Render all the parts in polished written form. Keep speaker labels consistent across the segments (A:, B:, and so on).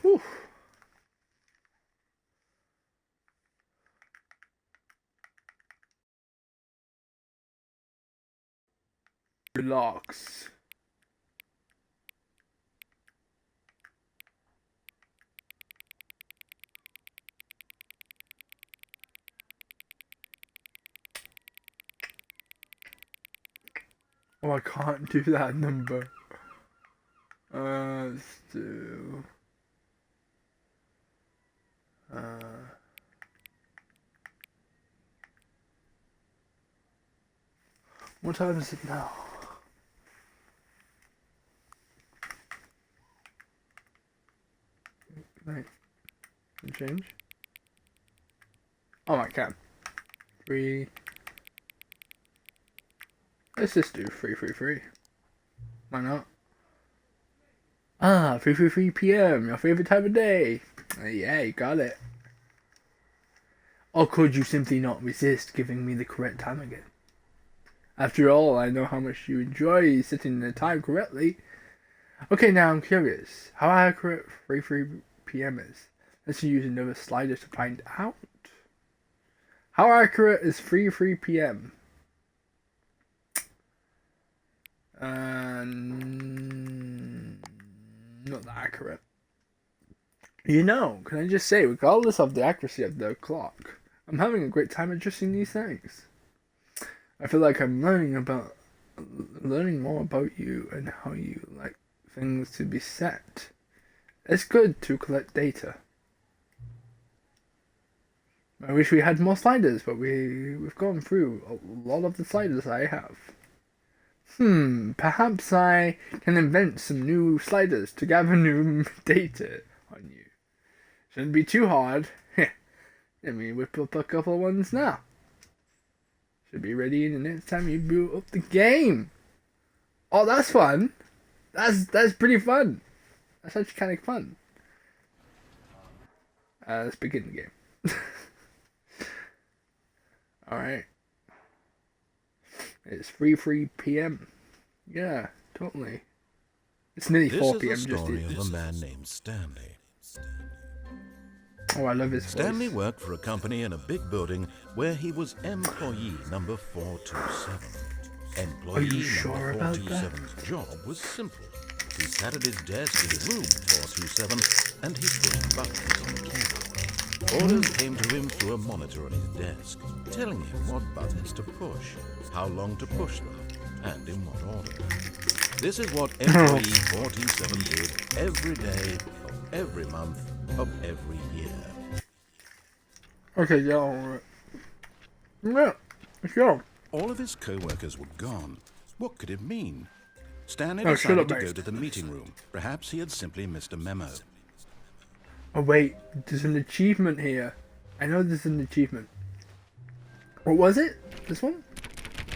A: Whew. Relax. Oh, I can't do that number. Let's do. What time is it now? Right. Change. Oh, I can. 3. Let's just do 3. Why not? 3 p.m. Your favorite time of day. Yeah, you got it. Or could you simply not resist giving me the correct time again? After all, I know how much you enjoy setting the time correctly. Okay, now I'm curious. How accurate 3 p.m. is? Let's use another slider to find out. How accurate is 3 p.m.? Not that accurate. You know, can I just say, regardless of the accuracy of the clock, I'm having a great time adjusting these things. I feel like I'm learning more about you and how you like things to be set. It's good to collect data. I wish we had more sliders, but we've gone through a lot of the sliders I have. Perhaps I can invent some new sliders to gather new data on you. Shouldn't be too hard. I mean, we've built a couple of ones now. Should be ready the next time you boot up the game. Oh, that's fun. That's pretty fun. That's actually kind of fun. Let's begin the game. Alright. It's 3 p.m. Yeah, totally. It's nearly 4 p.m.
B: This is the story of a man named Stanley.
A: Oh, I love his
B: Stanley
A: voice.
B: worked for a company in a big building where he was employee number 427. Employee
A: Are you sure about that?
B: 427's job was simple. He sat at his desk in room 427 and he pushed buttons on the keyboard. Orders came to him through a monitor on his desk, telling him what buttons to push, how long to push them, and in what order. This is what employee 427 did every day of every month of every year.
A: Okay, yeah, alright. Yeah, let's go.
B: All of his co-workers were gone. What could it mean? Stanley
A: Oh, shut
B: decided
A: up,
B: to
A: mate.
B: go to the meeting room. Perhaps he had simply missed a memo.
A: Oh wait, there's an achievement here. I know there's an achievement. What was it? This one?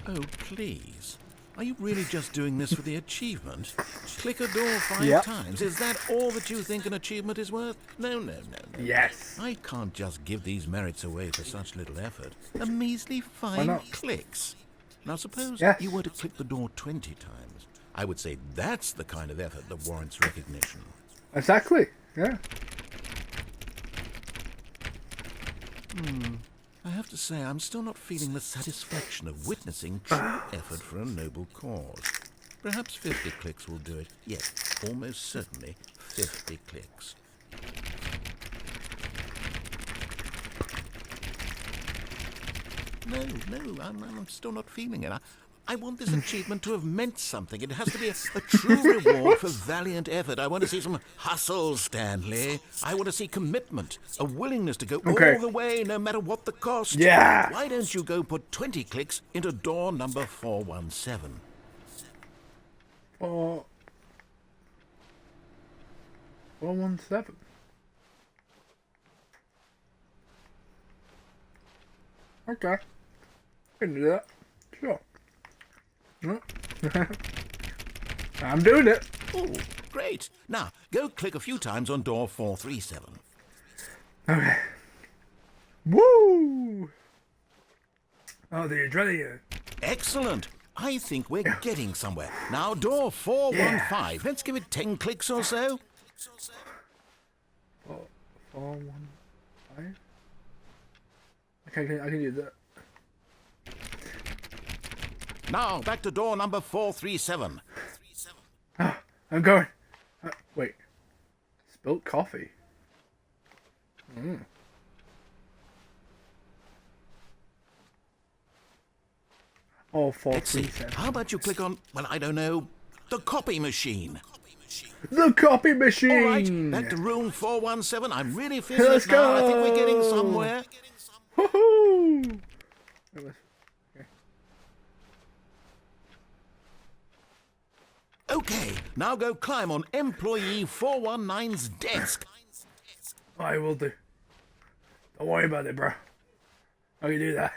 B: Oh, please. Are you really just doing this for the achievement? Click a door 5
A: Yep.
B: times. Is that all that you think an achievement is worth? No.
A: Yes.
B: I can't just give these merits away for such little effort. A measly
A: Why
B: 5
A: not?
B: clicks. Now suppose
A: Yes.
B: you were to click the door 20 times. I would say that's the kind of effort that warrants recognition.
A: Exactly. Yeah.
B: I have to say, I'm still not feeling the satisfaction of witnessing true effort for a noble cause. Perhaps 50 clicks will do it. Yes, almost certainly 50 clicks. No, I'm still not feeling it. I want this achievement to have meant something. It has to be a true reward for valiant effort. I want to see some hustle, Stanley. I want to see commitment, a willingness to go
A: Okay.
B: all the way, no matter what the cost.
A: Yeah.
B: Why don't you go put 20 clicks into door number 417?
A: 417. Okay. I can do that. Sure. I'm doing it.
B: Oh, great. Now, go click a few times on door 437.
A: Okay. Woo! Oh, the adrenaline.
B: Excellent. I think we're getting somewhere. Now, door 415. Let's give it 10 clicks or so.
A: 415. Okay, I can do that.
B: Now, back to door number 437.
A: Ah, I'm going. Wait. Spilt coffee. Oh,
B: Let's see.
A: 437.
B: How about you click on, well, I don't know, the copy machine?
A: The copy machine!
B: All right, back to room 417. I'm really feeling
A: Let's
B: it now. I think
A: go!
B: we're getting somewhere.
A: Woohoo!
B: Okay, now go climb on employee 419's desk.
A: I will do. Don't worry about it, bro. I can do that.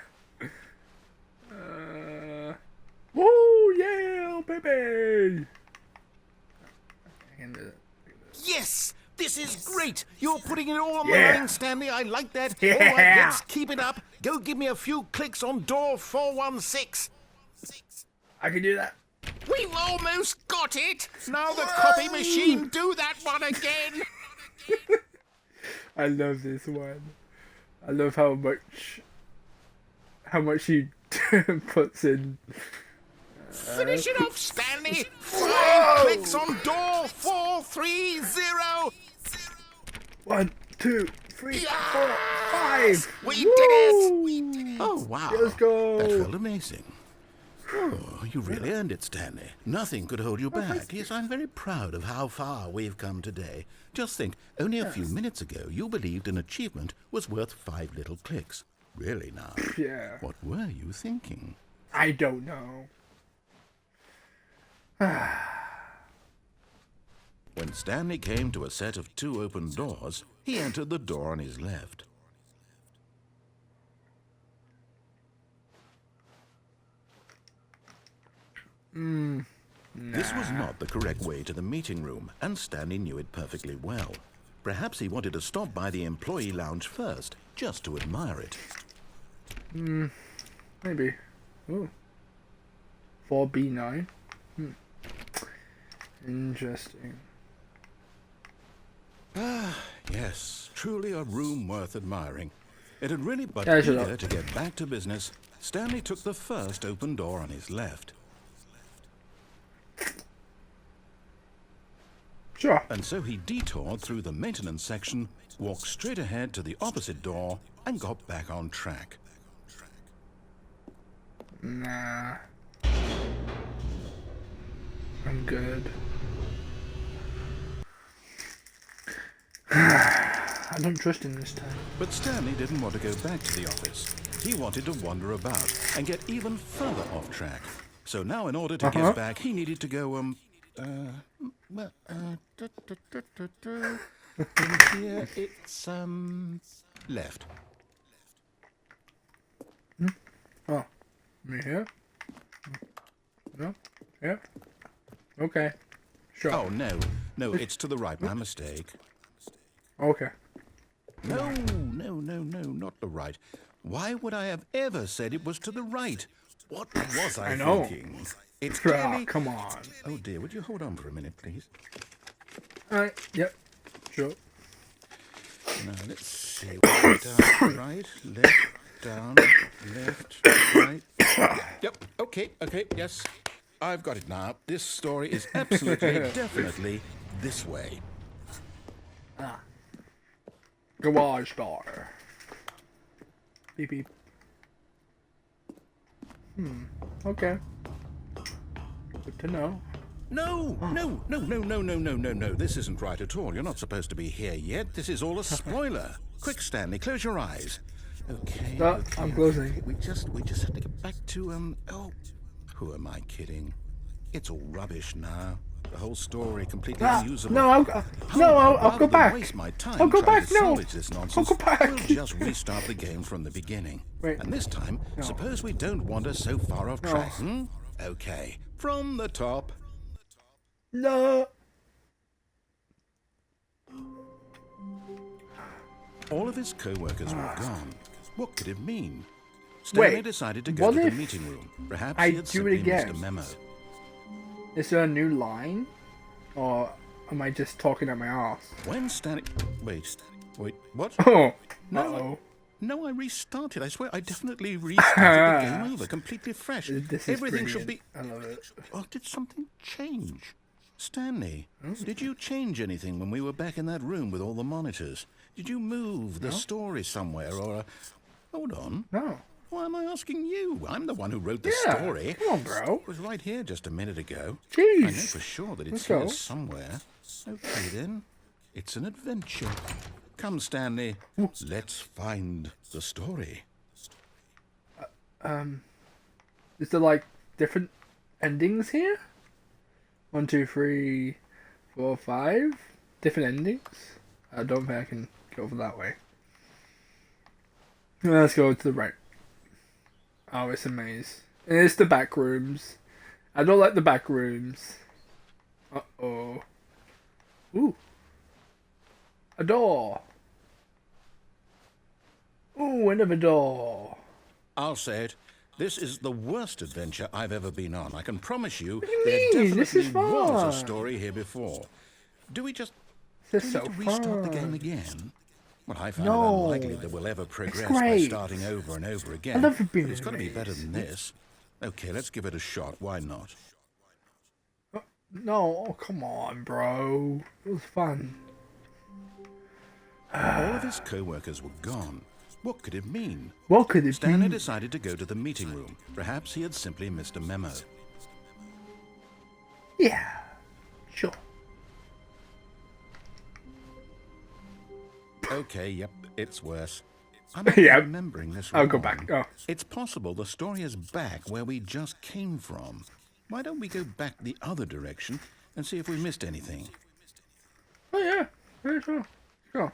A: Woo! Yeah, baby! I can do that.
B: Yes! This is great! You're putting it all on the
A: Yeah.
B: line, Stanley. I like that.
A: Yeah.
B: All right, let's keep it up. Go give me a few clicks on door 416.
A: I can do that.
B: We've almost got it! Now the copy machine, do that one again!
A: I love this one. I love how much he puts in.
B: Finish it off, Stanley!
A: Whoa!
B: 5 clicks on door 430!
A: 1, 2, 3, 4,
B: Yes!
A: 5.
B: We
A: Woo!
B: did it! Oh, wow.
A: Let's go.
B: That felt amazing. Oh, you really earned it, Stanley. Nothing could hold you back. Yes, I'm very proud of how far we've come today. Just think, only a few minutes ago, you believed an achievement was worth 5 little clicks. Really now?
A: Yeah.
B: What were you thinking?
A: I don't know.
B: When Stanley came to a set of 2 open doors, he entered the door on his left. This was not the correct way to the meeting room, and Stanley knew it perfectly well. Perhaps he wanted to stop by the employee lounge first, just to admire it.
A: Maybe. Ooh. 4B9. Interesting.
B: Yes, truly a room worth admiring. It had really but
A: Yeah, shut
B: eager
A: up.
B: to get back to business, Stanley took the first open door on his left.
A: Sure.
B: And so he detoured through the maintenance section, walked straight ahead to the opposite door, and got back on track.
A: Nah. I'm good. I don't trust him this time.
B: But Stanley didn't want to go back to the office. He wanted to wander about and get even further off track. So now in order to get back, he needed to go, in here it's, left.
A: Oh. Me here? No? Yeah? Okay. Sure.
B: Oh, no, it's to the right. My mistake.
A: Okay.
B: No, not the right. Why would I have ever said it was to the right? What was I
A: know.
B: thinking? It's
A: Ah,
B: clearly...
A: come on.
B: Oh dear, would you hold on for a minute, please?
A: Alright, yep. Sure.
B: Now, let's see. Down, right, left, down, left, right. Yep, okay, yes. I've got it now. This story is absolutely, definitely this way.
A: Garage door. Beep beep. Okay. Good to know.
B: No. This isn't right at all. You're not supposed to be here yet. This is all a spoiler. Quick, Stanley, close your eyes. Okay.
A: I'm closing.
B: Okay. We just have to get back to, who am I kidding? It's all rubbish now. The whole story completely unusable.
A: No, I'll
B: Rather
A: go
B: than
A: back.
B: waste my time
A: I'll go
B: trying
A: back.
B: to
A: No.
B: salvage this nonsense,
A: I'll go back.
B: We'll just restart the game from the beginning.
A: Wait.
B: And this time, suppose we don't wander so far off track, Okay, from the top.
A: No.
B: All of his co-workers were gone. What could it mean? Stanley
A: Wait,
B: decided to go
A: what
B: to the
A: if
B: meeting room. Perhaps
A: I
B: he had
A: do it
B: simply missed a
A: again?
B: memo.
A: Is there a new line? Or am I just talking at my ass?
B: When Stanley... Wait, Wait, what?
A: Oh.
B: No,
A: Uh-oh.
B: No, I restarted. I swear, I definitely restarted the game over, completely fresh.
A: This is
B: Everything should be...
A: brilliant. I love it.
B: Oh, did something change? Stanley, did you change anything when we were back in that room with all the monitors? Did you move the story somewhere or... Hold on.
A: No.
B: Why am I asking you? I'm the one who wrote the
A: Yeah.
B: story.
A: Come on, bro.
B: It was right here just a minute ago.
A: Jeez.
B: I know for sure that it's
A: Let's
B: here
A: go.
B: somewhere. Okay, then. It's an adventure. Come, Stanley. Let's find the story.
A: Is there like different endings here? 1, 2, 3, 4, 5 different endings. I don't think I can go over that way. Let's go to the right. Oh, it's a maze. And it's the back rooms. I don't like the back rooms. Uh-oh. Ooh. A door. Ooh, another door.
B: I'll say it. This is the worst adventure I've ever been on. I can promise you,
A: What do you
B: there
A: mean? This is
B: definitely was a
A: fun.
B: story here before. Do we just
A: This is
B: do
A: so
B: we need to restart the
A: fun.
B: game again? Well, I find
A: No.
B: it unlikely that we'll ever progress by
A: great.
B: starting over and over again.
A: I love it being
B: But it's got to be
A: amazed.
B: better than this. Okay, let's give it a shot. Why not?
A: No, oh, come on, bro. It was fun.
B: All of his co-workers were gone. What could it mean?
A: What could it
B: Stanley
A: be?
B: decided to go to the meeting room. Perhaps he had simply missed a memo.
A: Yeah, sure.
B: Okay, yep, it's worse. I'm
A: Yeah.
B: remembering this
A: I'll go
B: wrong.
A: back. Oh.
B: It's possible the story is back where we just came from. Why don't we go back the other direction and see if we missed anything?
A: Oh yeah, yeah, sure, sure.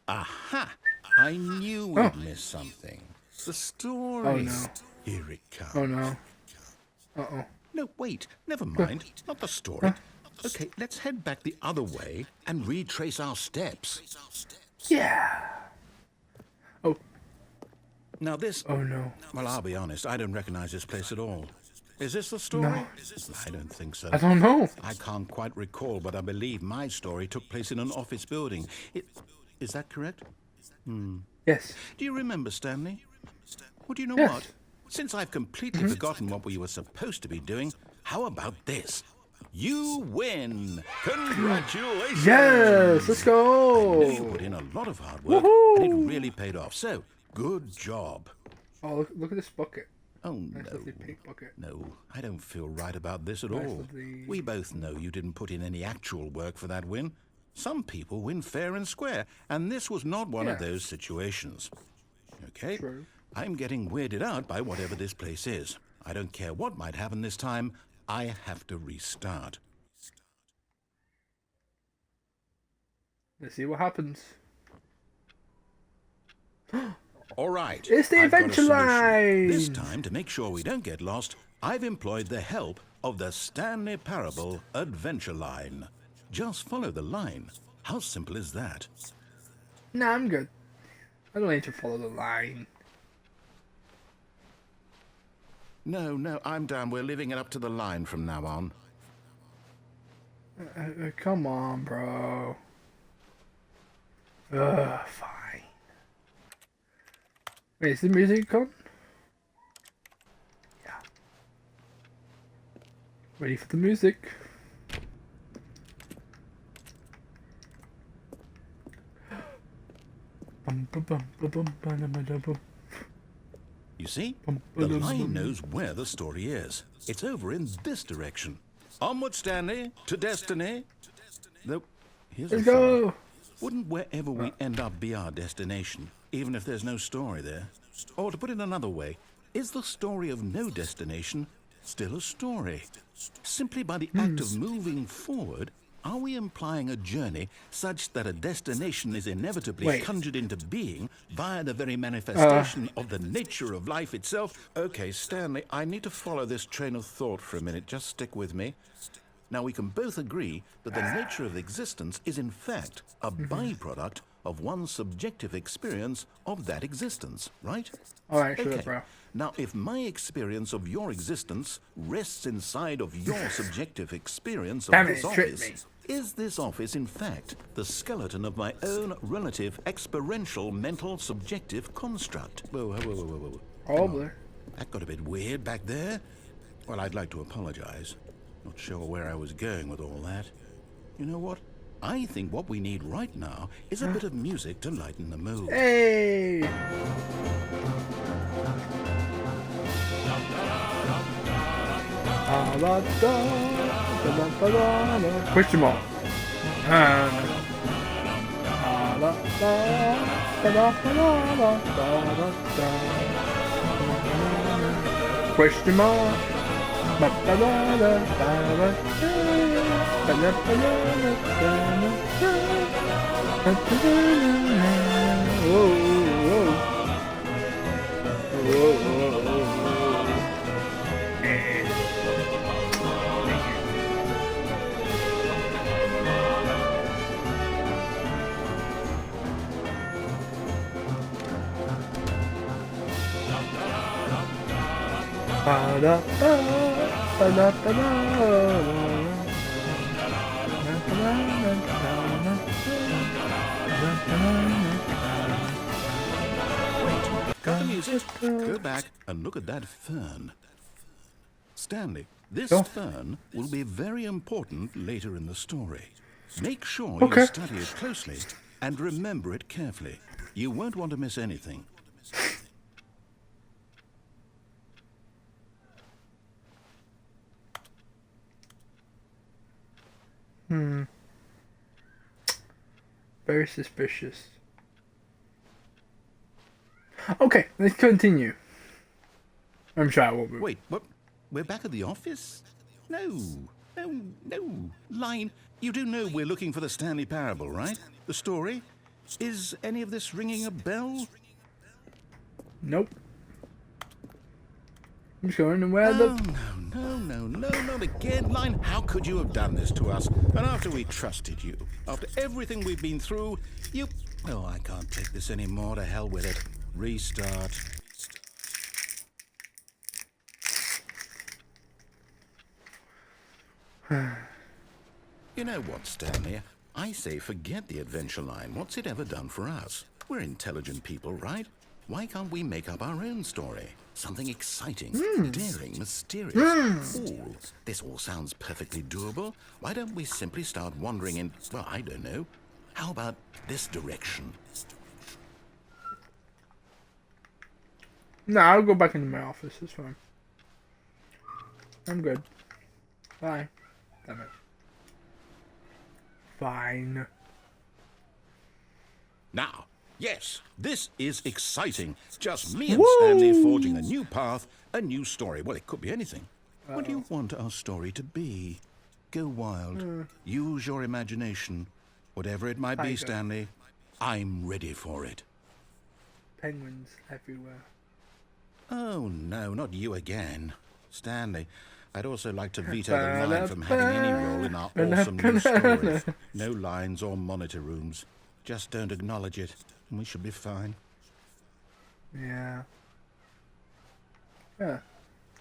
B: Aha! I knew we'd missed something. The story.
A: Oh, no.
B: Here it comes.
A: Oh no. Uh-oh.
B: No, wait. Never mind. Not the story. Okay, let's head back the other way and retrace our steps.
A: Yeah. Oh.
B: Now this...
A: Oh no.
B: Well, I'll be honest. I don't recognize this place at all. Is this the story?
A: No.
B: I don't think so.
A: I don't know.
B: I can't quite recall, but I believe my story took place in an office building. Is that correct?
A: Yes.
B: Do you remember, Stanley? Well, do you know
A: Yes.
B: what? Since I've completely forgotten what we were supposed to be doing, how about this? You win! Congratulations!
A: Yes. Let's
B: I know you
A: go.
B: put in a lot of hard work, and it really paid off. So, good job.
A: Oh, look at this bucket.
B: Oh,
A: Nice
B: no.
A: lovely pink bucket.
B: No, I don't feel right about this at
A: Nice
B: all.
A: lovely-
B: We both know you didn't put in any actual work for that win. Some people win fair and square, and this was not one of
A: Yeah.
B: those situations. Okay?
A: True.
B: I'm getting weirded out by whatever this place is. I don't care what might happen this time. I have to restart.
A: Let's see what happens.
B: All right.
A: It's the
B: I've got a
A: adventure
B: solution.
A: line.
B: This time, to make sure we don't get lost, I've employed the help of the Stanley Parable Adventure Line. Just follow the line. How simple is that?
A: Nah, I'm good. I don't need to follow the line.
B: No, I'm down. We're leaving it up to the line from now on.
A: Come on, bro. Fine. Wait, is the music on? Yeah. Ready for the music. Bum, bum, bum, bum, bum, bum, bum, bum, bum.
B: You see? The line knows where the story is. It's over in this direction. Onward, Stanley, to destiny. Though, here's a
A: Let's
B: thought.
A: go.
B: Wouldn't wherever we end up be our destination, even if there's no story there? Or to put it another way, is the story of no destination still a story? Simply by the act of moving forward, are we implying a journey such that a destination is inevitably
A: Wait.
B: conjured into being via the very manifestation of the nature of life itself? Okay, Stanley, I need to follow this train of thought for a minute. Just stick with me. Now, we can both agree that the nature of existence is, in fact, a byproduct of one's subjective experience of that existence, right?
A: Alright, sure,
B: Okay.
A: bro.
B: Now, if my experience of your existence rests inside of your subjective experience of
A: Damn it,
B: this
A: it tricked
B: office,
A: me.
B: is this office, in fact, the skeleton of my own relative experiential mental subjective construct? Whoa, whoa, whoa, whoa, whoa, whoa.
A: Probably.
B: That got a bit weird back there. Well, I'd like to apologize. Not sure where I was going with all that. You know what? I think what we need right now is a bit of music to lighten the mood.
A: Hey! Question mark. Question mark. Whoa, whoa. Whoa, whoa, whoa.
B: Cut the music. Go back and look at that fern. Stanley, this
A: Oh.
B: fern will be very important later in the story. Make sure
A: Okay.
B: you study it closely and remember it carefully. You won't want to miss anything.
A: Very suspicious. Okay, let's continue. I'm sure I will be.
B: Wait, what? We're back at the office? No, no. Line, you do know we're looking for the Stanley Parable, right? The story? Is any of this ringing a bell?
A: Nope. I'm just going to where the...
B: No, not again. Line, how could you have done this to us? And after we trusted you, after everything we've been through, you... Oh, I can't take this anymore. To hell with it. Restart. You know what, Stanley? I say forget the adventure line. What's it ever done for us? We're intelligent people, right? Why can't we make up our own story? Something exciting, daring, mysterious. Ooh, this all sounds perfectly doable. Why don't we simply start wandering in, well, I don't know. How about this direction?
A: No, I'll go back into my office. It's fine. I'm good. Bye. Damn it. Fine.
B: Now, yes, this is exciting. Just me and
A: Woo!
B: Stanley forging a new path, a new story. Well, it could be anything. What do you want our story to be? Go wild. Use your imagination. Whatever it might be,
A: Tiger.
B: Stanley, I'm ready for it.
A: Penguins everywhere.
B: Oh, no, not you again. Stanley, I'd also like to veto the line from having any role in our awesome new story. No lines or monitor rooms. Just don't acknowledge it, and we should be fine.
A: Yeah. Yeah.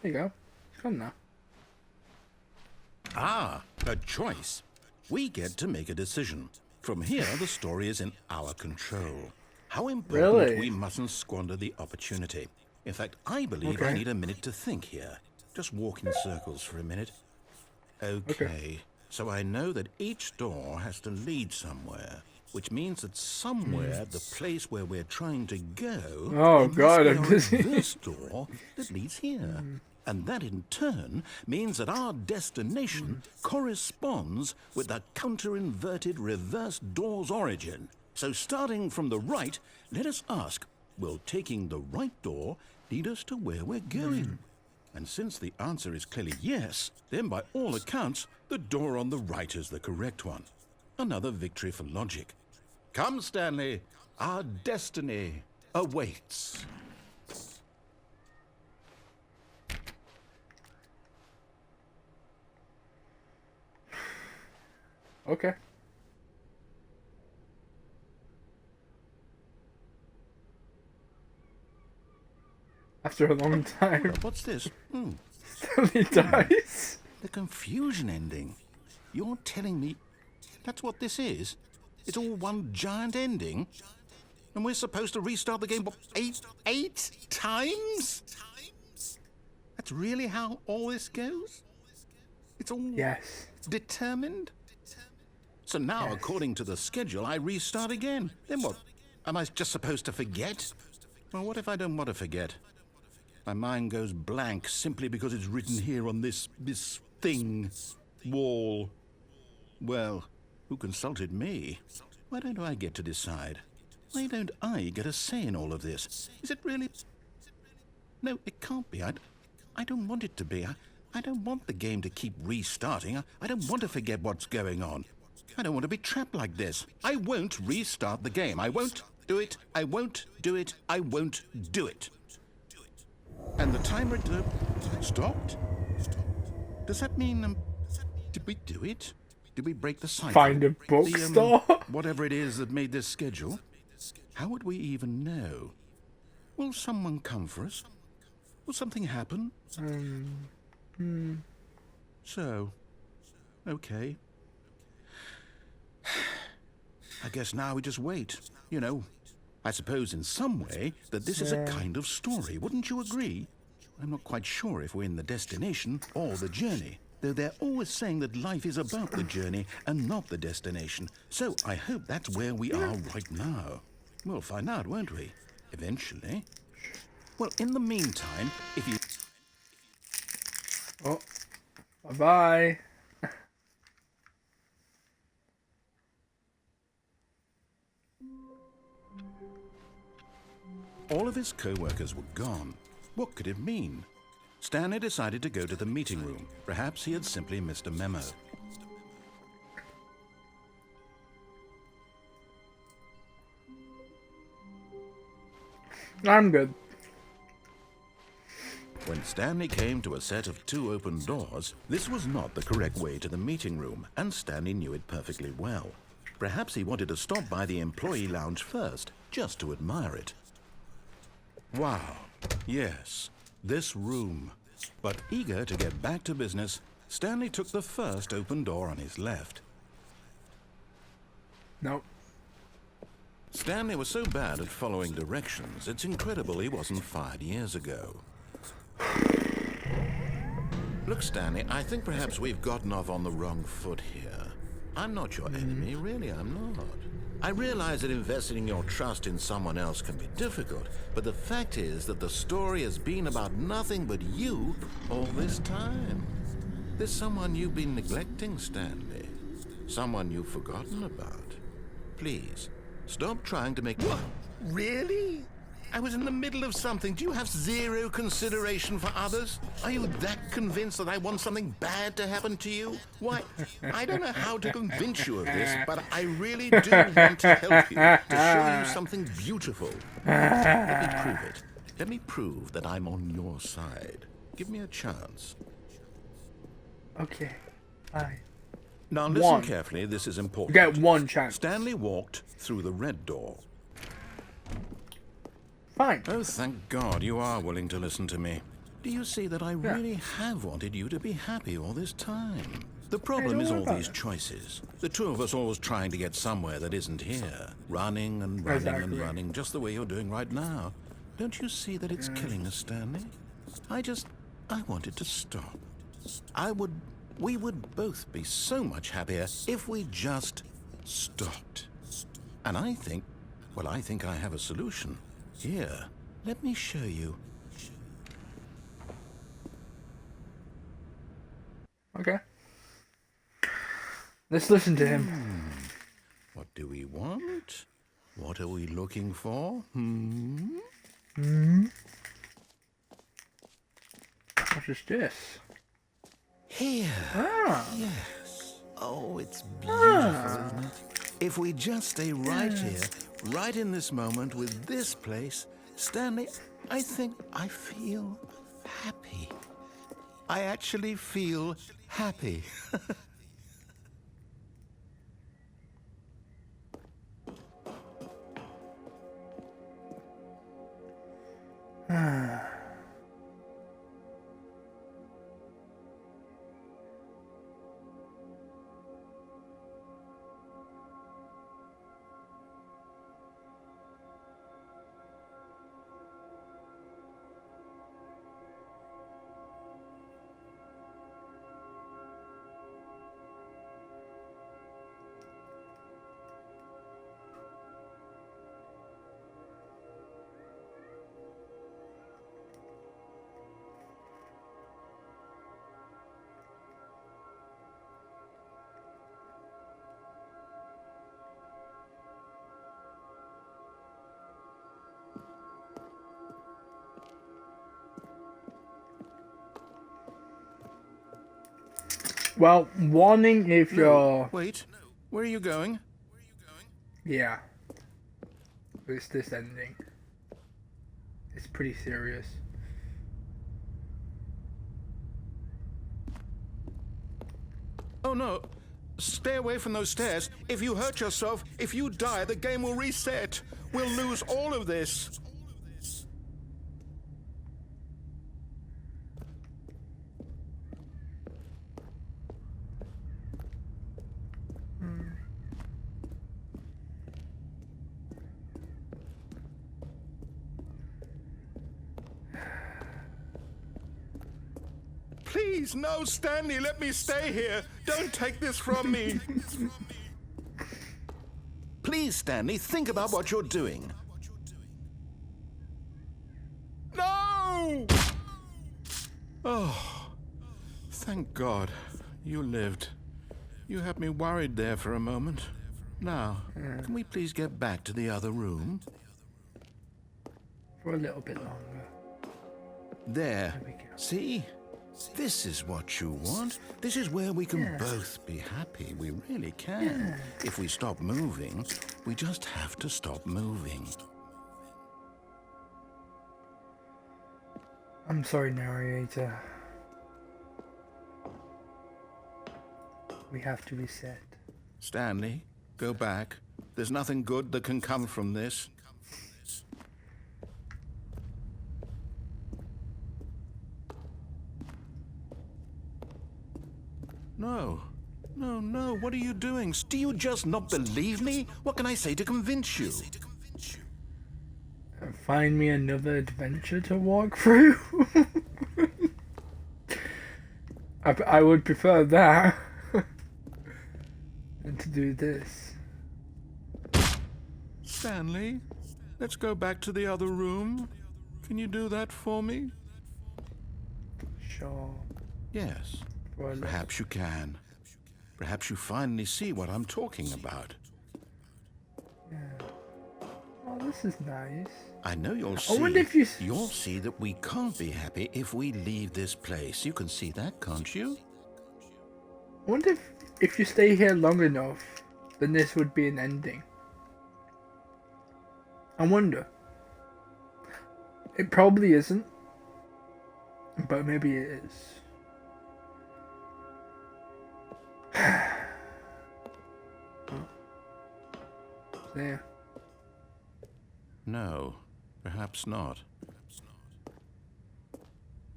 A: There you go. It's gone now.
B: Ah, a choice. We get to make a decision. From here, the story is in our control. How important
A: Really?
B: we mustn't squander the opportunity. In fact, I believe I
A: Okay.
B: need a minute to think here. Just walk in circles for a minute. Okay, so I know that each door has to lead somewhere, which means that somewhere, the place where we're trying to go,
A: Oh,
B: there must
A: God,
B: be
A: I'm
B: a
A: dizzy.
B: reverse door that leads here. And that in turn means that our destination corresponds with the counter-inverted reverse door's origin. So starting from the right, let us ask, will taking the right door lead us to where we're going? And since the answer is clearly yes, then by all accounts, the door on the right is the correct one. Another victory for logic. Come, Stanley, our destiny awaits.
A: Okay. After a long time,
B: What's this?
A: Stanley dies.
B: The confusion ending. You're telling me that's what this is? It's all one giant ending? And we're supposed to restart the game, what, eight times? That's really how all this goes? It's all
A: Yes.
B: determined? So now, according to the schedule, I restart again. Then what? Am I just supposed to forget? Well, what if I don't want to forget? My mind goes blank simply because it's written here on this thing, wall. Well, who consulted me? Why don't I get to decide? Why don't I get a say in all of this? Is it really? No, it can't be. I don't want it to be. I don't want the game to keep restarting. I don't want to forget what's going on. I don't want to be trapped like this. I won't restart the game. I won't do it. I won't do it. I won't do it. And the timer stopped? Does that mean, did we do it? Did we break the cycle?
A: Find a bookstore?
B: Whatever it is that made this schedule? How would we even know? Will someone come for us? Will something happen? So, okay. I guess now we just wait. You know, I suppose in some way that this is a kind of story. Wouldn't you agree? I'm not quite sure if we're in the destination or the journey, though they're always saying that life is about the journey and not the destination. So I hope that's where we are right now. We'll find out, won't we? Eventually. Well, in the meantime, if you...
A: Oh. Bye-bye.
B: All of his co-workers were gone. What could it mean? Stanley decided to go to the meeting room. Perhaps he had simply missed a memo.
A: I'm good.
B: When Stanley came to a set of 2 open doors, this was not the correct way to the meeting room, and Stanley knew it perfectly well. Perhaps he wanted to stop by the employee lounge first, just to admire it. Wow, yes, this room. But eager to get back to business, Stanley took the first open door on his left.
A: Nope.
B: Stanley was so bad at following directions, it's incredible he wasn't fired years ago. Look, Stanley, I think perhaps we've gotten off on the wrong foot here. I'm not your enemy, really, I'm not. I realize that investing your trust in someone else can be difficult, but the fact is that the story has been about nothing but you all this time. There's someone you've been neglecting, Stanley. Someone you've forgotten about. Please, stop trying to make... What? Really? I was in the middle of something. Do you have zero consideration for others? Are you that convinced that I want something bad to happen to you? Why, I don't know how to convince you of this, but I really do want to help you, to show you something beautiful. Let me prove it. Let me prove that I'm on your side. Give me a chance.
A: Okay. Bye.
B: Now listen carefully, this is important.
A: Get one chance.
B: Stanley walked through the red door.
A: Fine.
B: Oh, thank God you are willing to listen to me. Do you see that I really have wanted you to be happy all this time? The problem is all these choices. The two of us always trying to get somewhere that isn't here. Running and running and running, just the way you're doing right now. Don't you see that it's killing us, Stanley? I wanted to stop. We would both be so much happier if we just stopped. And I think I have a solution. Here, let me show you.
A: Okay. Let's listen to him.
B: What do we want? What are we looking for?
A: What is this?
B: Here.
A: Ah.
B: Yes. Oh, it's beautiful, isn't it? If we just stay right here, right in this moment with this place, Stanley, I think I feel happy. I actually feel happy.
A: Well, warning if you're...
B: Wait, where are you going?
A: Yeah. It's this ending. It's pretty serious.
B: Oh no, stay away from those stairs. If you hurt yourself, if you die, the game will reset. We'll lose all of this. Please, no, Stanley, let me stay here. Don't take this from me. Please, Stanley, think about what you're doing. No! Oh, thank God. You lived. You had me worried there for a moment. Now, can we please get back to the other room?
A: For a little bit longer.
B: There.
A: There we go.
B: See? This is what you want. This is where we can both be happy. We really can. If we stop moving, we just have to stop moving.
A: I'm sorry, narrator. We have to reset.
B: Stanley, go back. There's nothing good that can come from this. No. No, no, what are you doing? Do you just not believe me? What can I say to convince you?
A: Find me another adventure to walk through. I would prefer that than to do this.
B: Stanley, let's go back to the other room. Can you do that for me?
A: Sure.
B: Yes. Perhaps you can. Perhaps you finally see what I'm talking about.
A: Yeah. Oh, this is nice.
B: I know you'll
A: I
B: see.
A: wonder if you...
B: You'll see that we can't be happy if we leave this place. You can see that, can't you?
A: I wonder if you stay here long enough, then this would be an ending. I wonder. It probably isn't, but maybe it is. There.
B: No, perhaps not.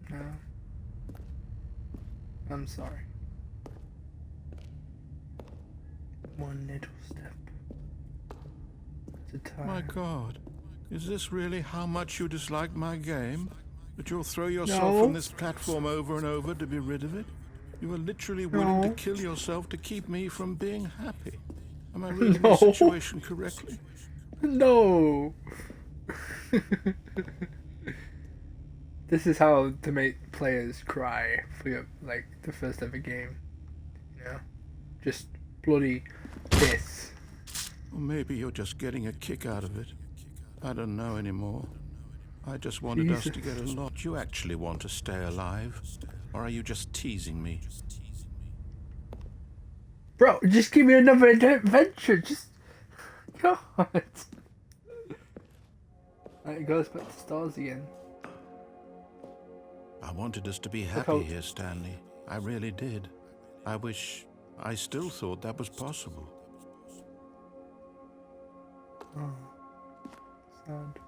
A: No. I'm sorry. One little step at a time.
B: My God, is this really how much you dislike my game? That you'll throw yourself
A: No.
B: from this platform over and over to be rid of it? You are literally willing to
A: No.
B: kill yourself to keep me from being happy. Am I reading
A: No.
B: the situation correctly?
A: No. This is how to make players cry for your, like, the first ever game. You know? Just bloody piss.
B: Or maybe you're just getting a kick out of it. I don't know anymore. I just wanted us to
A: Jesus.
B: get along. Do you actually want to stay alive? Or are you just teasing me?
A: Bro, just give me another adventure. Just... God. It goes back to stars again.
B: I wanted us to be happy here, Stanley. I really did. I still thought that was possible.
A: Oh. Sad.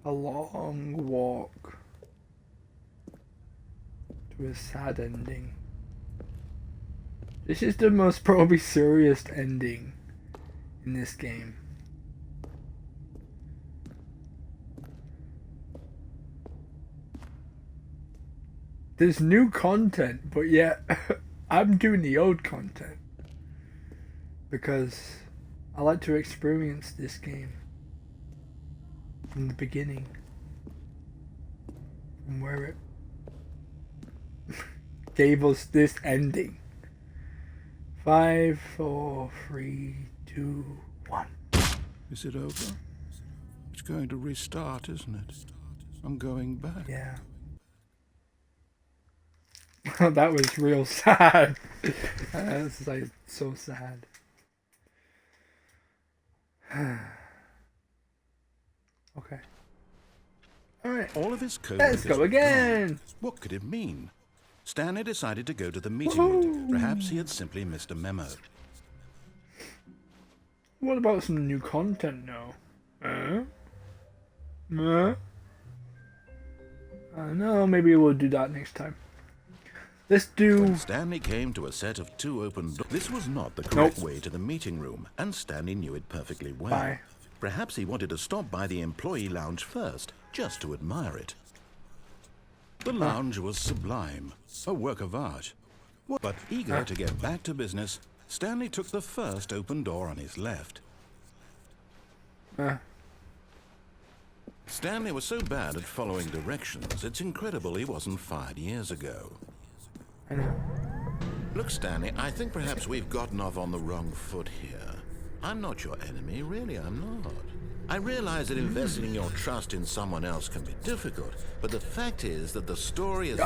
A: A long walk to a sad ending. This is the most probably serious ending in this game. There's new content, but yet I'm doing the old content because I like to experience this game from the beginning, from where it gave us this ending. 5, 4, 3, 2, 1.
B: Is it over? It's going to restart, isn't it? I'm going back.
A: Yeah. That was real sad. That's like so sad. Okay. Alright.
B: All of his co-workers
A: Let's go
B: were
A: again.
B: gone. What could it mean? Stanley decided to go to the meeting room. Perhaps he had simply missed a memo.
A: What about some new content now? I don't know, maybe we'll do that next time. Let's do...
B: When Stanley came to a set of 2 open doors. This was not the correct way to the meeting room, and Stanley knew it perfectly well.
A: Bye.
B: Perhaps he wanted to stop by the employee lounge first, just to admire it. The lounge was sublime, a work of art. But eager to get back to business, Stanley took the first open door on his left. Stanley was so bad at following directions, it's incredible he wasn't fired years ago.
A: I know.
B: Look, Stanley, I think perhaps we've gotten off on the wrong foot here. I'm not your enemy, really, I'm not. I realize that investing your trust in someone else can be difficult, but the fact is that the story is...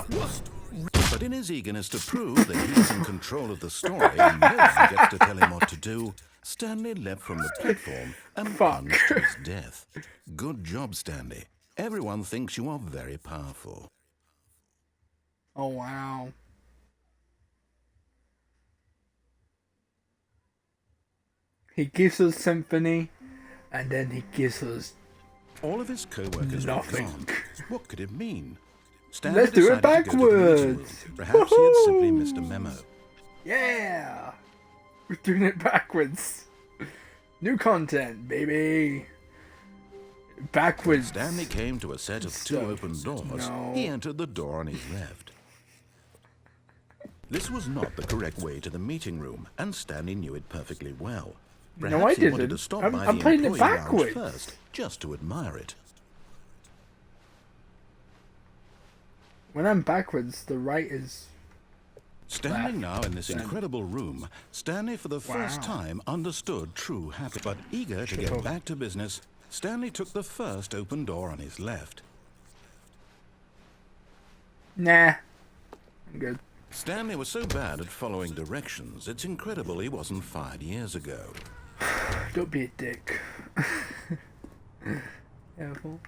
B: But in his eagerness to prove that he's in control of the story and no one gets to tell him what to do, Stanley leapt from the platform and plunged to his death. Good job, Stanley. Everyone thinks you are very powerful.
A: Oh, wow. He gives us symphony, and then he gives us
B: All of his co-workers were
A: nothing.
B: gone. What could it mean? Stanley
A: Let's do it
B: decided to go to the meeting room.
A: backwards.
B: Perhaps he had simply
A: Woohoo!
B: missed a memo.
A: Yeah! We're doing it backwards. New content, baby. Backwards.
B: Stanley came to a set of 2
A: Stuff.
B: open doors.
A: No.
B: He entered the door on his left. This was not the correct way to the meeting room, and Stanley knew it perfectly well. Perhaps
A: No, I
B: he wanted
A: didn't.
B: to stop
A: I'm
B: by the
A: playing it
B: employee lounge
A: backwards.
B: first, just to admire it.
A: When I'm backwards, the right is...
B: Standing now in this
A: Stanley.
B: incredible room, Stanley for the first
A: Wow.
B: time understood true happiness. But eager to get back to business, Stanley took the first open door on his left.
A: Nah. I'm good.
B: Stanley was so bad at following directions, it's incredible he wasn't fired years ago.
A: Don't be a dick. Careful.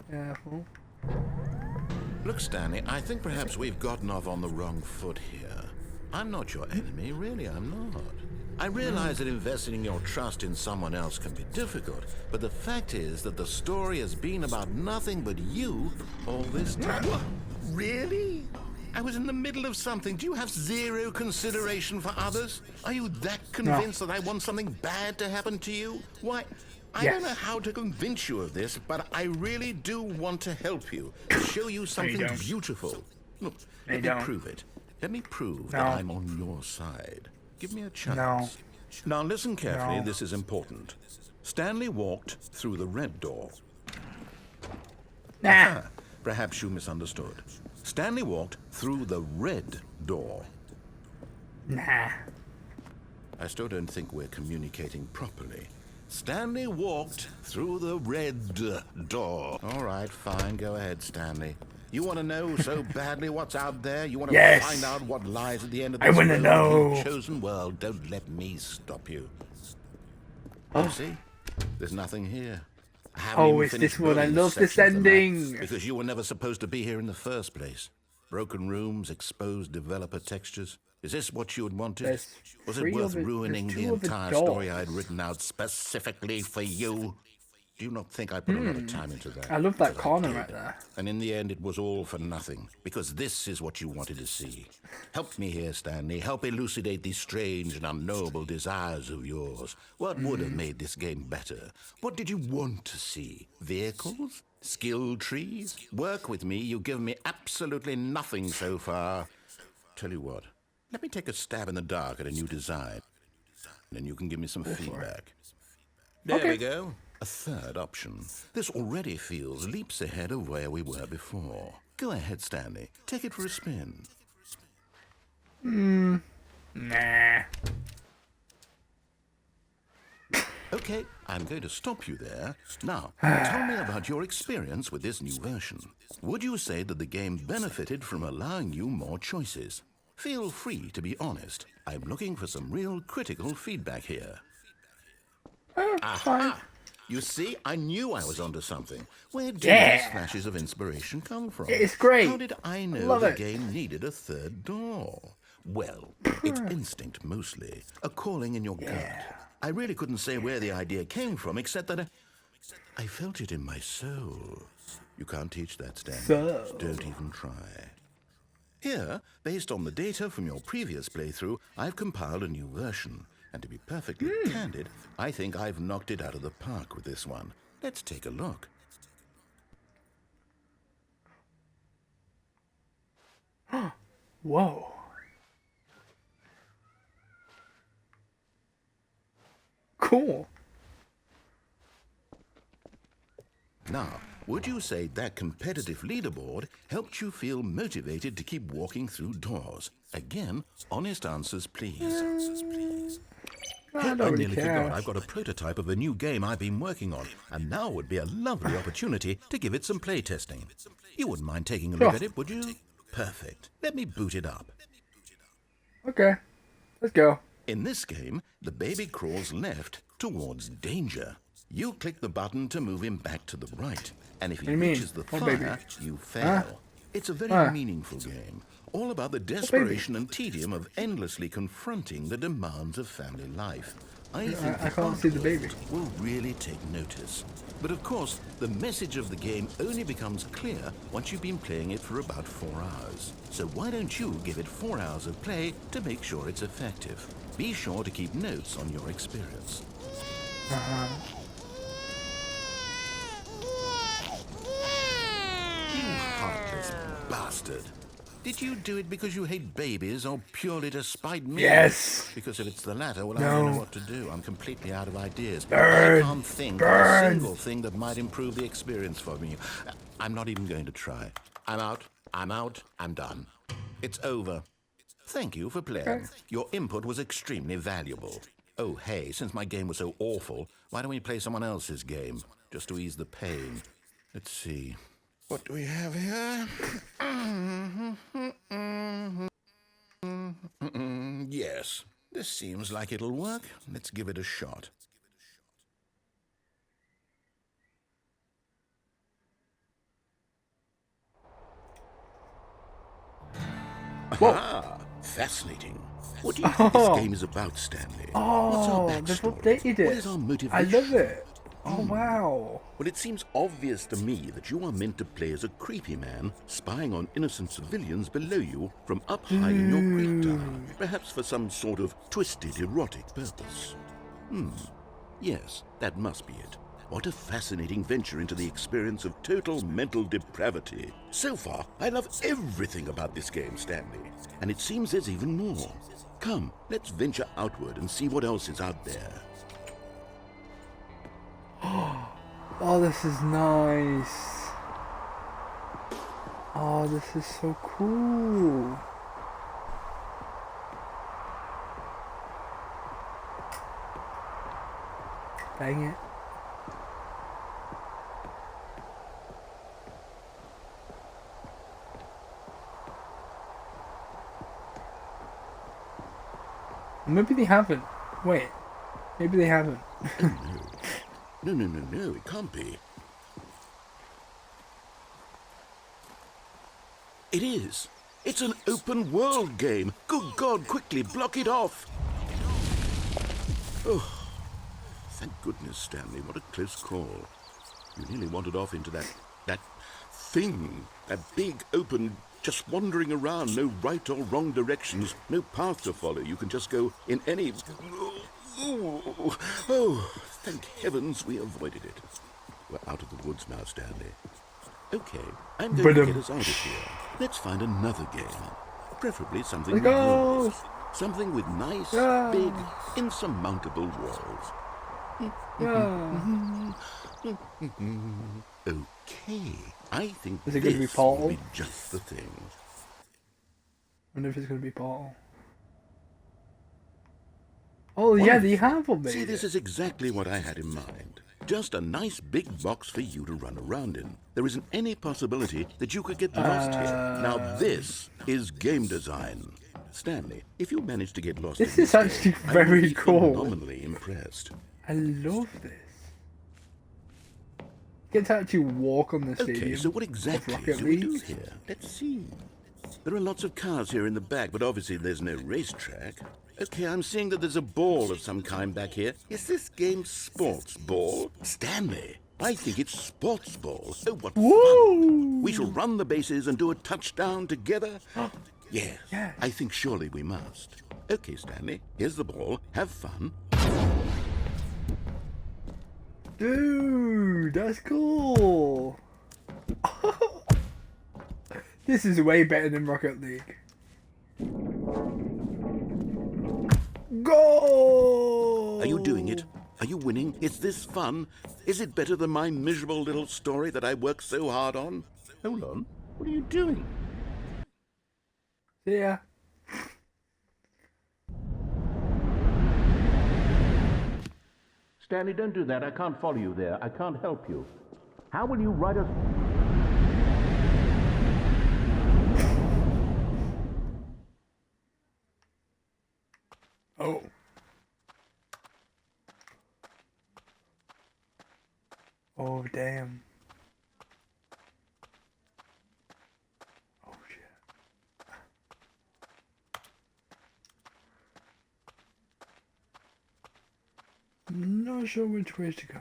A: Careful.
B: Look, Stanley, I think perhaps we've gotten off on the wrong foot here. I'm not your enemy, really, I'm not. I realize that investing your trust in someone else can be difficult, but the fact is that the story has been about nothing but you all this time. What? Really? I was in the middle of something. Do you have zero consideration for others? Are you that convinced that I want something bad to happen to you? Why, I don't know how to convince you of this, but I really do want to help you, to show you something
A: don't.
B: beautiful. Look,
A: No,
B: let
A: you
B: me
A: don't.
B: prove it. Let me prove
A: No.
B: that I'm on your side. Give me a chance.
A: No.
B: Now listen carefully,
A: No.
B: this is important. Stanley walked through the red door.
A: Nah.
B: Perhaps you misunderstood. Stanley walked through the red door.
A: Nah.
B: I still don't think we're communicating properly. Stanley walked through the red door. All right, fine. Go ahead, Stanley. You want to know so badly what's out there? You want to
A: Yes.
B: find out what lies at the end of
A: I
B: this
A: wanna
B: road?
A: know.
B: You chosen world. Don't let me stop you.
A: Oh.
B: You see? There's nothing here. I haven't
A: Oh,
B: even
A: it's
B: finished
A: this one. I
B: building
A: love this
B: section of the map,
A: ending.
B: because you were never supposed to be here in the first place. Broken rooms, exposed developer textures. Is this what you had wanted?
A: There's
B: Was it
A: three
B: worth
A: of it-
B: ruining
A: there's
B: the
A: two of the
B: entire story
A: doors.
B: I had written out specifically for you? Do you not think I put a lot of time into that?
A: I love that
B: Because I
A: corner
B: did.
A: right there.
B: And in the end, it was all for nothing, because this is what you wanted to see. Help me here, Stanley. Help elucidate these strange and unknowable desires of yours. What would have made this game better? What did you want to see? Vehicles? Skill trees? Work with me. You've given me absolutely nothing so far. Tell you what, let me take a stab in the dark at a new design, and you can give me some feedback. There
A: Okay.
B: we go. A third option. This already feels leaps ahead of where we were before. Go ahead, Stanley. Take it for a spin.
A: Nah.
B: Okay, Okay, I'm going to stop you there. Now, tell me about your experience with this new version. Would you say that the game benefited from allowing you more choices? Feel free to be honest. I'm looking for some real critical feedback here.
A: Fine.
B: You see, I knew I was onto something. Where do
A: Yeah.
B: these flashes of inspiration come from?
A: It's great.
B: How did I know
A: Love
B: the
A: it.
B: game needed a third door? Well, it's instinct mostly, a calling in your gut. I really couldn't say where the idea came from, except that I felt it in my soul. You can't teach that, Stanley.
A: So.
B: Don't even try. Here, based on the data from your previous playthrough, I've compiled a new version. And to be perfectly candid, I think I've knocked it out of the park with this one. Let's take a look.
A: Whoa. Cool.
B: Now, would you say that competitive leaderboard helped you feel motivated to keep walking through doors? Again, honest answers, please.
A: I
B: Hey,
A: don't
B: I
A: really
B: nearly
A: care.
B: forgot. I've got a prototype of a new game I've been working on, and now would be a lovely opportunity to give it some playtesting. You wouldn't mind taking a look
A: Sure.
B: at it, would you? Perfect. Let me boot it up.
A: Okay. Let's go.
B: In this game, the baby crawls left towards danger. You click the button to move him back to the right, and if he
A: do you mean?
B: reaches the
A: What
B: fire,
A: baby?
B: you fail. It's a very meaningful game, all about the desperation and tedium of endlessly confronting the demands of family life. I think
A: I can't see the baby.
B: adults will really take notice. But of course, the message of the game only becomes clear once you've been playing it for about 4 hours. So why don't you give it 4 hours of play to make sure it's effective? Be sure to keep notes on your experience. You heartless bastard. Did you do it because you hate babies or purely to spite me?
A: Yes.
B: Because if it's the latter, well, I
A: No.
B: don't know what to do. I'm completely out of ideas.
A: Burn.
B: I can't think
A: Burn.
B: of a single thing that might improve the experience for me. I'm not even going to try. I'm out. I'm done. It's over. Thank you for playing.
A: Okay.
B: Your input was extremely valuable. Oh, hey, since my game was so awful, why don't we play someone else's game? Just to ease the pain. Let's see. What do we have here? Yes, this seems like it'll work. Let's give it a shot. Ah, fascinating. What do you think this game is about, Stanley? What's our
A: Oh, they've
B: backstory?
A: updated it.
B: What is our motivation?
A: I love it. Oh, wow.
B: Well, it seems obvious to me that you are meant to play as a creepy man spying on innocent civilians below you from up high in your creep tower, perhaps for some sort of twisted erotic purpose. Yes, that must be it. What a fascinating venture into the experience of total mental depravity. So far, I love everything about this game, Stanley. And it seems there's even more. Come, let's venture outward and see what else is out there.
A: Oh, this is nice. Oh, this is so cool. Dang it. Maybe they haven't. Wait. Maybe they haven't.
B: No, it can't be. It is. It's an open world game. Good God, quickly block it off. Oh, thank goodness, Stanley. What a close call. You nearly wandered off into that thing. That big, open, just wandering around. No right or wrong directions. No path to follow. You can just go in any... Oh, thank heavens we avoided it. We're out of the woods now, Stanley. Okay, I'm going to get us out of here. Let's find another game. Preferably something with walls. Something with nice, big, insurmountable walls. Okay, I think
A: Is it gonna be
B: this
A: Paul?
B: will be just the thing.
A: I wonder if it's gonna be Paul. Oh yeah,
B: Wonderful.
A: they have updated.
B: See, this is exactly what I had in mind. Just a nice big box for you to run around in. There isn't any possibility that you could get lost here. Now this is game design. Stanley, if you manage to get lost
A: This
B: in
A: is
B: this
A: actually
B: game,
A: very
B: I will be
A: cool.
B: phenomenally impressed.
A: I love this. Get to actually walk on the stadium.
B: Okay, so what exactly
A: Rocket
B: do we
A: League.
B: do here? Let's see. There are lots of cars here in the back, but obviously there's no racetrack. Okay, I'm seeing that there's a ball of some kind back here. Is this game sports ball? Stanley, I think it's sports ball. Oh, what fun! We shall run the bases and do a touchdown together. Yes, I think surely we must. Okay, Stanley, here's the ball. Have fun.
A: Dude, that's cool. This is way better than Rocket League. Go!
B: Are you doing it? Are you winning? Is this fun? Is it better than my miserable little story that I worked so hard on? Hold on. What are you doing?
A: See ya.
B: Stanley, don't do that. I can't follow you there. I can't help you. How will you write a...
A: Oh. Oh, damn. Oh, shit. Not sure which way to go.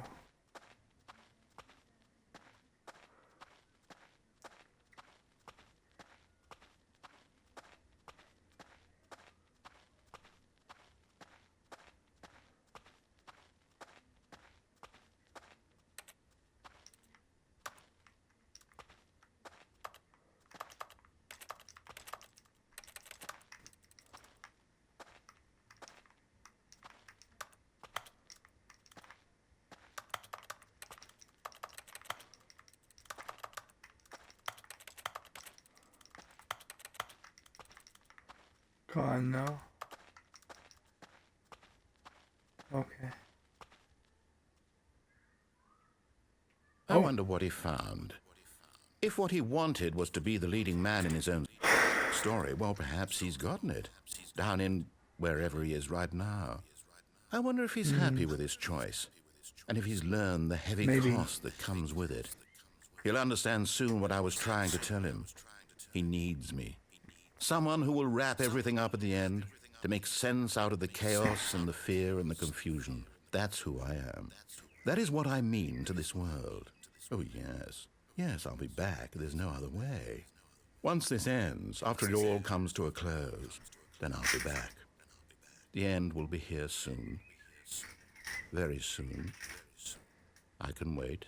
A: God, no. Okay.
B: I wonder what he found. If what he wanted was to be the leading man in his own story, well, perhaps he's gotten it. Down in wherever he is right now. I wonder if he's happy with his choice. And if he's learned the heavy cost that comes with it. He'll understand soon what I was trying to tell him. He needs me. Someone who will wrap everything up at the end to make sense out of the chaos and the fear and the confusion. That's who I am. That is what I mean to this world. Oh, yes. Yes, I'll be back. There's no other way. Once this ends, after it all comes to a close, then I'll be back. The end will be here soon. Very soon. I can wait.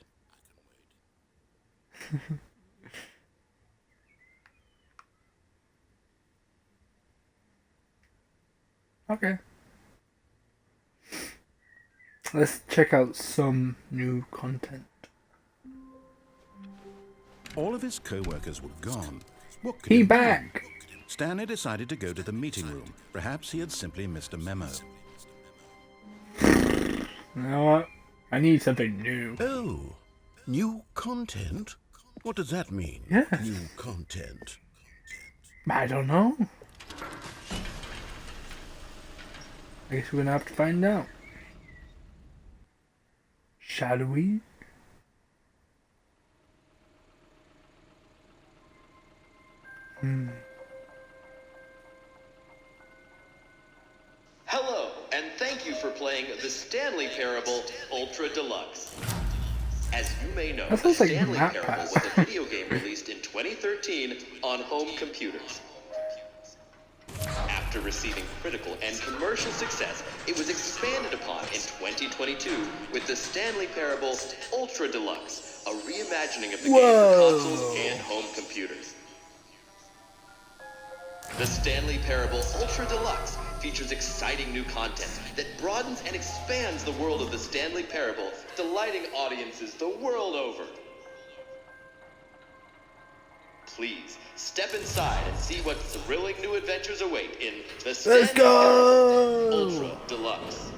A: Okay. Let's check out some new content.
B: All of his co-workers were gone. What could
A: He
B: he do?
A: back.
B: Stanley decided to go to the meeting room. Perhaps he had simply missed a memo.
A: You know what? I need something new.
B: Oh, new content? What does that mean?
A: Yeah.
B: New content.
A: I don't know. I guess we're gonna have to find out. Shall we?
C: Hello, and thank you for playing the Stanley Parable Ultra Deluxe. As you may know,
A: That
C: the
A: sounds like
C: Stanley
A: Map
C: Parable
A: Pass.
C: was a video game released in 2013 on home computers. After receiving critical and commercial success, it was expanded upon in 2022 with the Stanley Parable Ultra Deluxe, a reimagining of the game for consoles and home computers. The Stanley Parable Ultra Deluxe features exciting new content that broadens and expands the world of the Stanley Parable, delighting audiences the world over. Please, step inside and see what thrilling new adventures await in the
A: Let's
C: Stanley
A: go!
C: Ultra Deluxe.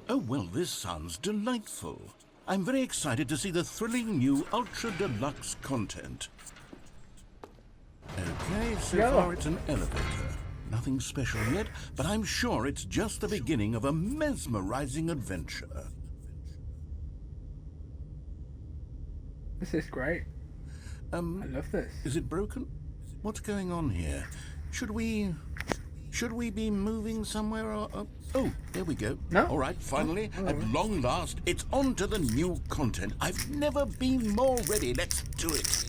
B: Oh, well, this sounds delightful. I'm very excited to see the thrilling new Ultra Deluxe content. Okay, so
A: Yeah.
B: far it's an elevator. Nothing special yet, but I'm sure it's just the beginning of a mesmerizing adventure.
A: This is great. I love this.
B: Is it broken? What's going on here? Should we be moving somewhere or... oh, there we go.
A: No.
B: All right, finally, at long last, it's on to the new content. I've never been more ready. Let's do it.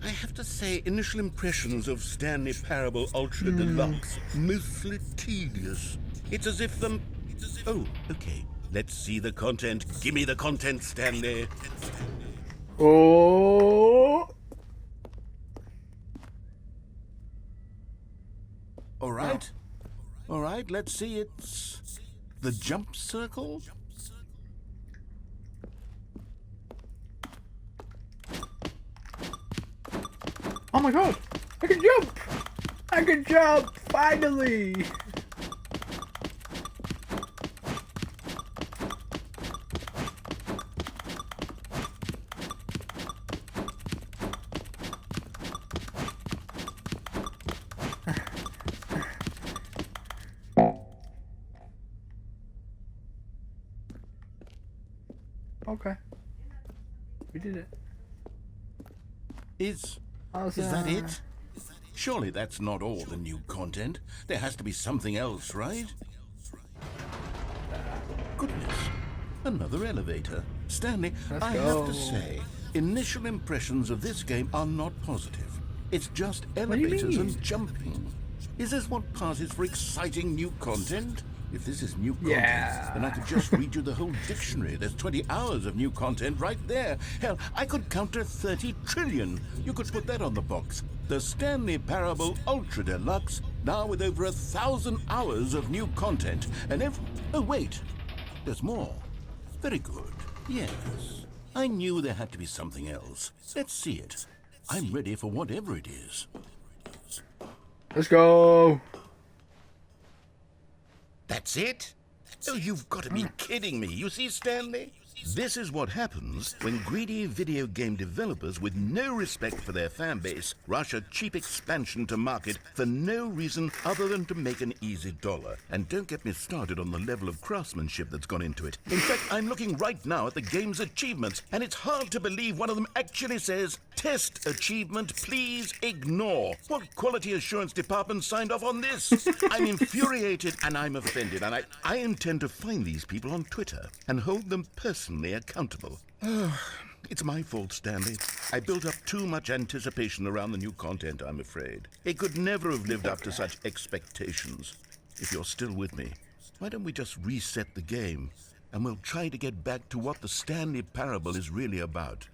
B: I have to say, initial impressions of Stanley Parable Ultra Deluxe, mostly tedious. It's as if the... Oh, okay. Let's see the content. Give me the content, Stanley.
A: Oh!
B: All right. All right, let's see. It's the jump circle.
A: Oh my god! I can jump! I can jump! Finally! Okay. We did it.
B: Is
A: Awesome.
B: that it? Surely that's not all the new content. There has to be something else, right? Goodness. Another elevator. Stanley,
A: Let's
B: I
A: go.
B: have to say, initial impressions of this game are not positive. It's just
A: do you
B: elevators
A: mean?
B: and jumping. Is this what passes for exciting new content? If this is new content,
A: Yeah.
B: then I could just read you the whole dictionary. There's 20 hours of new content right there. Hell, I could counter 30 trillion. You could put that on the box. The Stanley Parable Ultra Deluxe, now with over 1,000 hours of new content. And if... Oh, wait. There's more. Very good. Yes. I knew there had to be something else. Let's see it. I'm ready for whatever it is.
A: Let's go!
B: That's it? Oh, you've got to be kidding me. You see, Stanley? This is what happens when greedy video game developers with no respect for their fan base rush a cheap expansion to market for no reason other than to make an easy dollar. And don't get me started on the level of craftsmanship that's gone into it. In fact, I'm looking right now at the game's achievements, and it's hard to believe one of them actually says, "Test achievement, please ignore." What quality assurance department signed off on this? I'm infuriated and I'm offended, and I intend to find these people on Twitter and hold them personally accountable. It's my fault, Stanley. I built up too much anticipation around the new content, I'm afraid. It could never have lived up to such expectations. If you're still with me, why don't we just reset the game, and we'll try to get back to what the Stanley Parable is really about.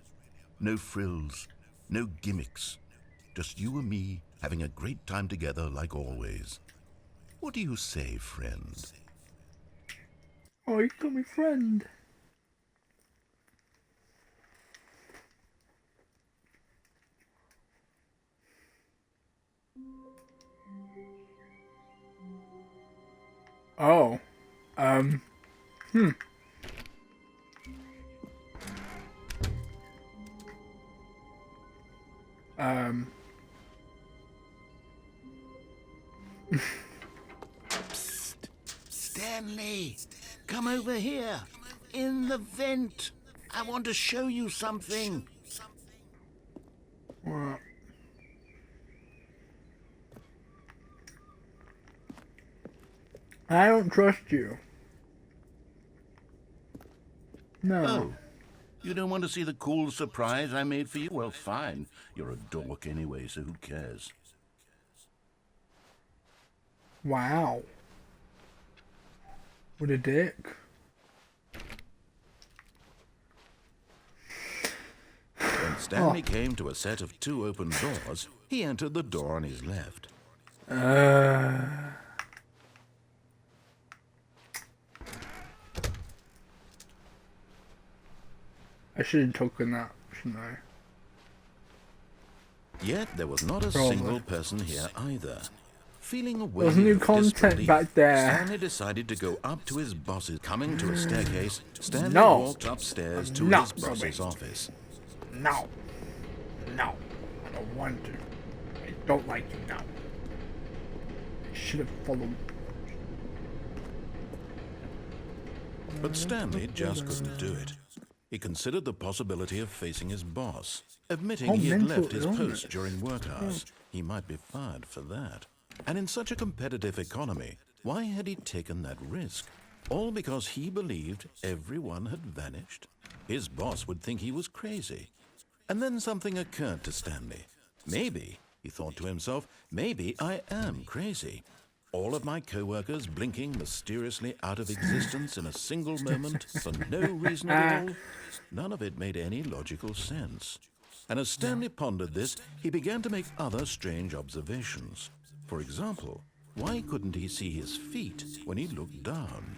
B: No frills, no gimmicks. Just you and me having a great time together like always. What do you say, friend?
A: Oh, you got me friend. Oh.
B: Psst. Stanley, come over here. In the vent. I want to show you something.
A: What? I don't trust you. No.
B: Oh, you don't want to see the cool surprise I made for you? Well, fine. You're a dork anyway, so who cares?
A: Wow. What a dick.
B: When Stanley came to a set of 2 open doors, he entered the door on his left.
A: I should have taken that, shouldn't I?
B: Yet there was not a
A: Probably.
B: single person here either. Feeling a
A: There's
B: wave
A: new
B: of
A: content
B: disbelief,
A: back there.
B: Stanley decided to go up to his boss's. Coming to a staircase, Stanley
A: No.
B: walked upstairs to
A: No,
B: his boss's office.
A: No. No. I don't want to. I don't like you now. I should have followed.
B: But Stanley just couldn't do it. He considered the possibility of facing his boss, admitting
A: How
B: he had
A: mental
B: left his
A: illness.
B: post during work hours. He might be fired for that. And in such a competitive economy, why had he taken that risk? All because he believed everyone had vanished? His boss would think he was crazy. And then something occurred to Stanley. Maybe, he thought to himself, maybe I am crazy. All of my co-workers blinking mysteriously out of existence in a single moment for no reason at all. None of it made any logical sense. And as Stanley pondered this, he began to make other strange observations. For example, why couldn't he see his feet when he looked down?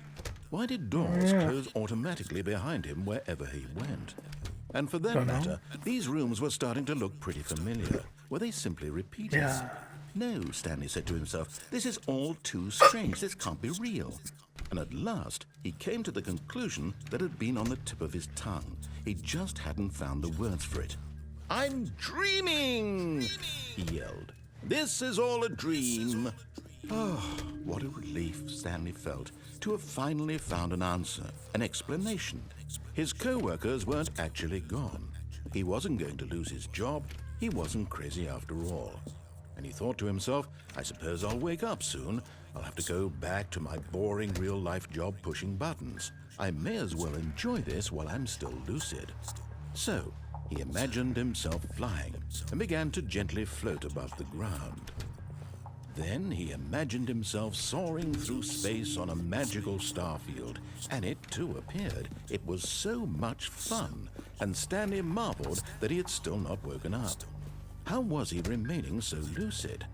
B: Why did doors close automatically behind him wherever he went? And for that matter, these rooms were starting to look pretty familiar. Were they simply repeats?
A: Yeah.
B: No, Stanley said to himself, this is all too strange. This can't be real. And at last, he came to the conclusion that had been on the tip of his tongue. He just hadn't found the words for it. I'm dreaming, he yelled. This is all a dream. Oh, what a relief Stanley felt to have finally found an answer, an explanation. His co-workers weren't actually gone. He wasn't going to lose his job. He wasn't crazy after all. And he thought to himself, I suppose I'll wake up soon. I'll have to go back to my boring real-life job pushing buttons. I may as well enjoy this while I'm still lucid. So, he imagined himself flying and began to gently float above the ground. Then he imagined himself soaring through space on a magical starfield, and it too appeared. It was so much fun, and Stanley marveled that he had still not woken up. How was he remaining so lucid?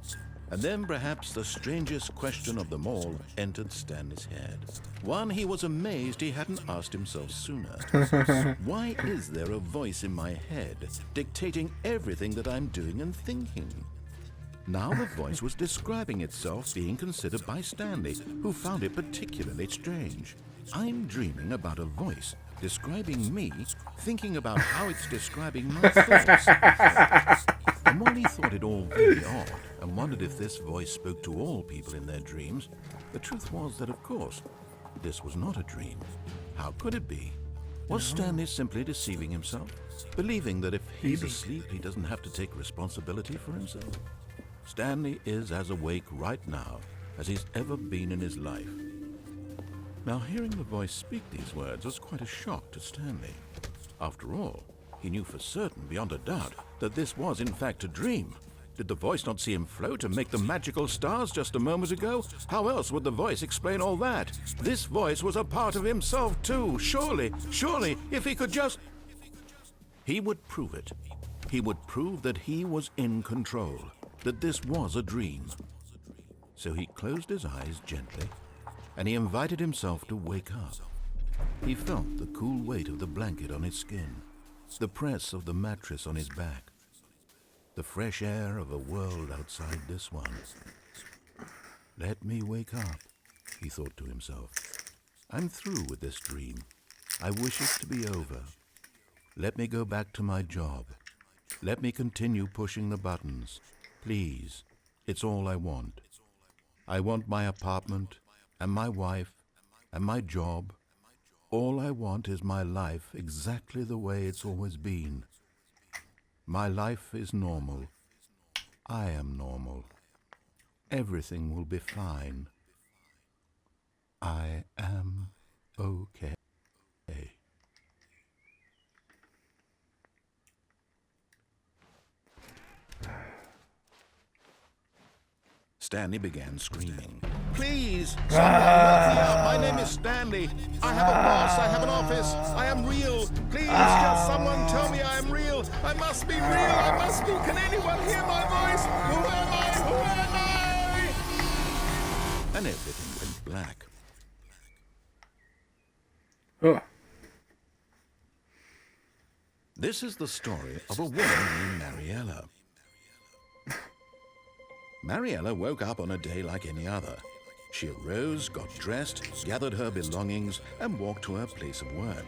B: And then perhaps the strangest question of them all entered Stanley's head. One he was amazed he hadn't asked himself sooner. Why is there a voice in my head dictating everything that I'm doing and thinking? Now the voice was describing itself being considered by Stanley, who found it particularly strange. I'm dreaming about a voice describing me, thinking about how it's describing my thoughts. And while he thought it all very odd and wondered if this voice spoke to all people in their dreams, the truth was that, of course, this was not a dream. How could it be? Was Stanley simply deceiving himself, believing that if he's asleep, he doesn't have to take responsibility for himself? Stanley is as awake right now as he's ever been in his life. Now, hearing the voice speak these words was quite a shock to Stanley. After all, he knew for certain, beyond a doubt, that this was in fact a dream. Did the voice not see him float and make the magical stars just a moment ago? How else would the voice explain all that? This voice was a part of himself too. Surely, if he could just... He would prove it. He would prove that he was in control, that this was a dream. So he closed his eyes gently, and he invited himself to wake up. He felt the cool weight of the blanket on his skin, the press of the mattress on his back, the fresh air of a world outside this one. Let me wake up, he thought to himself. I'm through with this dream. I wish it to be over. Let me go back to my job. Let me continue pushing the buttons. Please, it's all I want. I want my apartment and my wife and my job. All I want is my life exactly the way it's always been. My life is normal. I am normal. Everything will be fine. I am okay. Stanley began screaming. Please, someone help me out. My name is Stanley. I have a boss. I have an office. I am real. Please, just someone tell me I am real. I must be real. I must be. Can anyone hear my voice? Who am I? Who am I? And everything went black.
A: Oh.
B: This is the story of a woman named Mariella. Mariella woke up on a day like any other. She arose, got dressed, gathered her belongings, and walked to her place of work.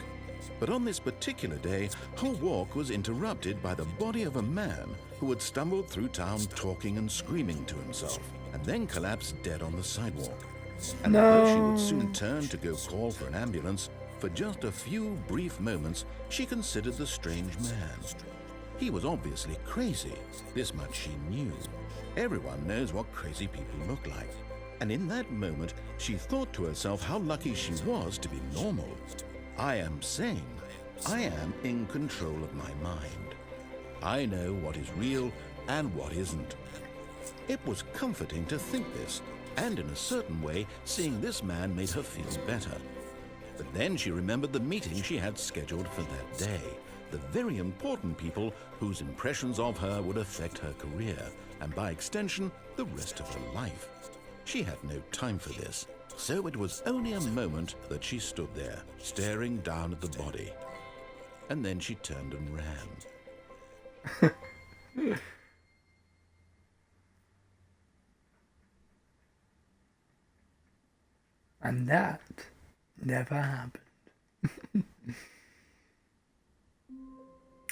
B: But on this particular day, her walk was interrupted by the body of a man who had stumbled through town talking and screaming to himself, and then collapsed dead on the sidewalk. And although she would soon turn to go call for an ambulance, for just a few brief moments, she considered the strange man. He was obviously crazy. This much she knew. Everyone knows what crazy people look like. And in that moment, she thought to herself how lucky she was to be normal. I am sane. I am in control of my mind. I know what is real and what isn't. It was comforting to think this, and in a certain way, seeing this man made her feel better. But then she remembered the meeting she had scheduled for that day, the very important people whose impressions of her would affect her career, and by extension, the rest of her life. She had no time for this, so it was only a moment that she stood there, staring down at the body. And then she turned and ran.
A: And that never happened.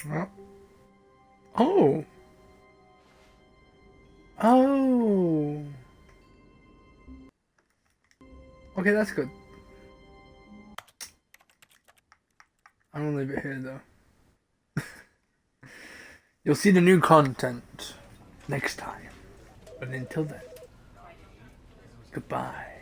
A: Well. Oh. Oh. Okay, that's good. I'm gonna leave it here though. You'll see the new content next time. But until then, goodbye.